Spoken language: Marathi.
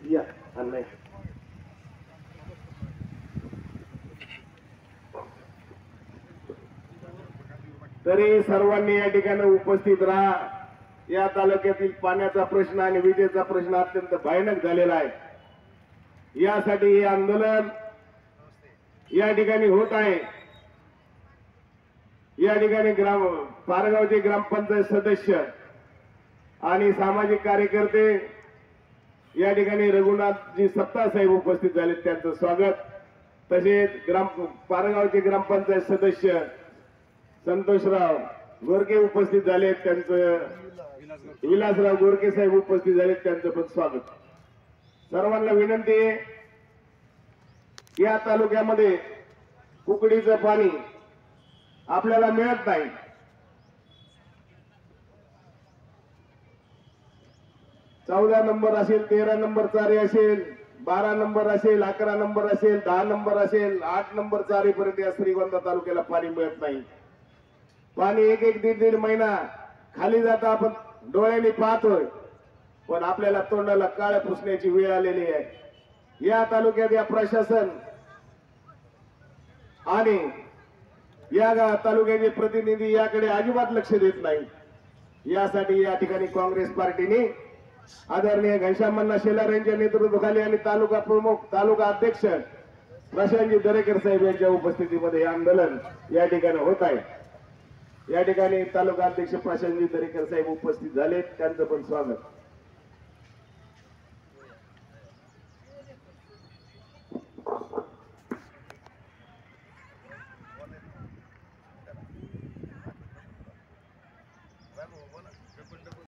या अन्य तरी सर्वांनी या ठिकाणी उपस्थित राहा। या तालुक्यातील पाण्याचा प्रश्न आणि विजेचा प्रश्न अत्यंत भयानक झालेला आहे। यासाठी हे आंदोलन या ठिकाणी होत आहे। या ठिकाणी पारगावचे ग्रामपंचायत सदस्य आणि सामाजिक कार्यकर्ते या ठिकाणी रघुनाथजी सत्ता साहेब उपस्थित झाले, त्यांचं स्वागत। तसेच पारगावचे ग्रामपंचायत सदस्य संतोषराव गोरके उपस्थित झाले, त्यांचं विलासराव गोरके साहेब उपस्थित झाले, त्यांचं पण स्वागत। सर्वांना विनंती आहे, या तालुक्यामध्ये कुकडीचं पाणी आपल्याला मिळत नाही। 14 नंबर असेल, 13 नंबर चारी असेल, 12 नंबर असेल, 11 नंबर असेल, 10 नंबर असेल, 8 नंबर चारीपर्यंत या श्रीगोंदा तालुक्याला पाणी मिळत नाही। पाणी एक दीड महिना खाली जातं, आपण डोळ्यांनी पाहतोय, पण आपल्याला तोंडाला काळ्या पुसण्याची वेळ आलेली आहे। या तालुक्यात या प्रशासन आणि या तालुक्याचे प्रतिनिधी याकडे अजिबात लक्ष देत नाही। यासाठी या ठिकाणी काँग्रेस पार्टीने आदरणीय घनश्यामअण्णा शेलार यांच्या नेतृत्वाखाली आणि तालुका प्रमुख तालुका अध्यक्ष प्रशांतजी दरेकर साहेब यांच्या उपस्थितीमध्ये हे आंदोलन या ठिकाणी होत आहे। या ठिकाणी तालुका अध्यक्ष प्रशांतजी दरेकर साहेब उपस्थित झाले, त्यांचं पण स्वागत।